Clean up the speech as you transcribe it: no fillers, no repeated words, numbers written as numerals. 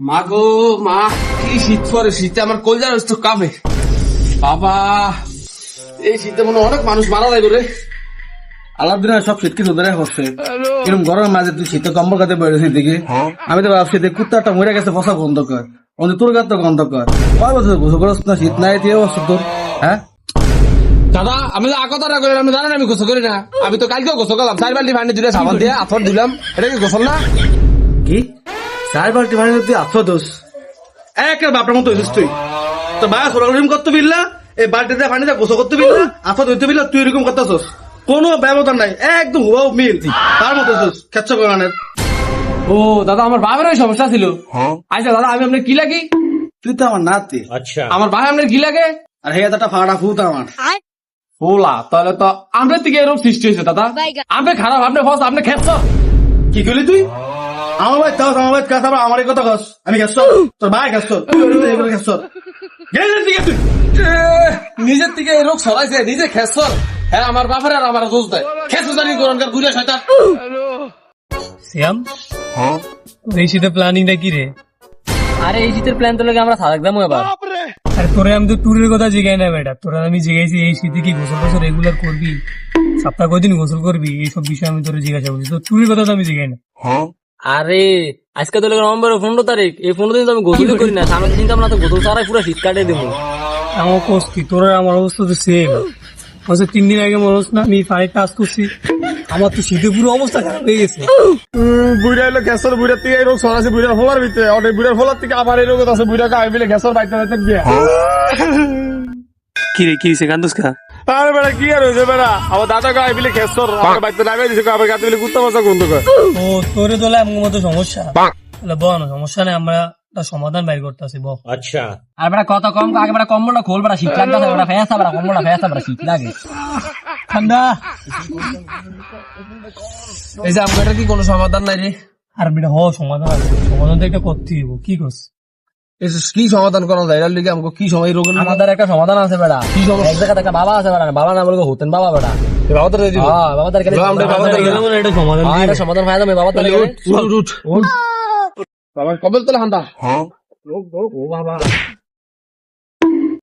মা গো মা, কি শীত পরে, শীতে আমার কলজার তো কাঁপে বাবা। এই শীতে মনে অনেক মানুষ মারা যায় রে। আল্লাহ দিন সব শীত কিছু ধরে হচ্ছে এরকম গরমের মাঝে তুই শীতে কম্বল কাতে বেড়েছিস দেখি। আমি তো ভাবছি কুত্তাটা মরে গেছে ফসা গন্ধ কর, তোর গাছ তো গন্ধ কর। কয় বছর গোসল করছ না, শীত নাই তুই বছর তোর। হ্যাঁ দাদা, আমি তো আকতারা করি, আমি জানেন আমি গোসল করি না। আমি তো কালকেও গোসল করলাম, 4 বালতি পানি দিলে সাবান দিয়ে আথর দিলাম। এটা কি গোসল না? কি 4 বালতি পানি তুই আছো দোষ? একের বাপটার মতো হয়েছিস তুই। তো বায়া সোলাম করতে বিল্লা, এই বালতিতে পানিতে গোসল করতে বিল্লা, আথর ধরতে বিল্লা, তুই এরকম করতেছস। কোনো ব্যবধান নাই, একদম হুবাও মিল তার মতো খেচ্ছ কোরআনের। ও দাদা, আমার বাবার ওই সমস্যা ছিল। আচ্ছা দাদা, আমি আপনার কি লাগি? তুই তো আমার নাতি। আচ্ছা, আমার ভাই আপনার কি লাগে? আর হে একটা ফাড়া ফুত আমার ফোলা। তাহলে তো আপনার থেকে এরকম সৃষ্টি হয়েছে দাদা। আপনি খারাপ, আপনি ফস, আপনি খেচ্ছ। কি করলি তুই? আমার ভাই তাও আমার ভাই কাজ, আবার আমার কথা কস। আমি খেস তোর ভাই খেস, খেস নিজের থেকে এই রোগ ছড়াইছে, নিজে খেসর। হ্যাঁ, আমার বাপের আর আমার দোষ দেয়। খেসু জানি করনকার গুড়িয়া শয়তান। শ্যাম, এই শীতের প্ল্যানিংটা কি রে? আরে এই শীতের প্ল্যান তো লাগে আমরা সাদাক দামো এবার। আরে তোরে আমি তো ট্যুরের কথা জিগাই না বেটা, তোরা আমি জিগাইছি এই শীতে কি গোসল টোসল রেগুলার করবি, সপ্তাহ কদিন গোসল করবি, এইসব বিষয় আমি তোরে জিজ্ঞাসা করছি। তো ট্যুরের কথা তো আমি জিগাই না। আরে আজকে তো লাগে নভেম্বর 15 তারিখ, এই 15 দিন তো আমি গোসল করি না। সামনে চিন্তা ভাবনা তো গোসল ছাড়াই পুরো শীত কাটিয়ে দেবো। আমার কোচ কি, তোরা আমার অবস্থা তো সেম। 3 দিন আগে মরস না, আমি ফাইট কাজ করছি, আমার তো শীতে পুরো অবস্থা খারাপ হয়ে গেছে। বুড়া হলো গ্যাসর, বুড়ার থেকে এই রোগ ছড়াছে বুড়ার ফোলার ভিতরে। অনেক বুড়ার ফোলার থেকে আবার এই রোগ আছে। বুড়া গায়ে মিলে গ্যাসর বাইতে বাইতে গিয়া। কি রে, কি হয়েছে কান্দুস খা? আরে বেড়া, কি আর হয়েছে বেড়া? আমার দাদা গায়ে মিলে গ্যাসর আমার বাইতে নামিয়ে দিছে, আবার গাতে মিলে কুত্তা মশা গন্ধ করে। ও তোরে তোলা এমন মতো সমস্যা, তাহলে বল সমস্যা নেই, আমরা তার সমাধান বাইর করতেছি। বল। আচ্ছা, আর বেটা কত কম আগে বেটা কম্বলটা খোল, বেটা শীত লাগতেছে, বেটা ফেসা, বেটা কম্বলটা ফেসা, বেটা শীত লাগে ঠান্ডা। এই যে আমার কি কোনো সমাধান নাই রে? আর বেটা সমাধান আছে, সমাধান তো একটা করতে হইব। কি করছ? কি সমাধান করা যায়? এর লিগে আমাকে কি সময় রোগ? আমাদের একটা সমাধান আছে বেটা। কি সমস্যা? এক জায়গায় একটা বাবা আছে বেটা, বাবা না বলবো হতেন বাবা বেটা। বাবা তো দিব। হ্যাঁ, বাবা তার কাছে এটা সমাধান এটা সমাধান হয় না, বাবা তার উঠ বাবা, কবে তোলা হান্ডা। ও বাবা।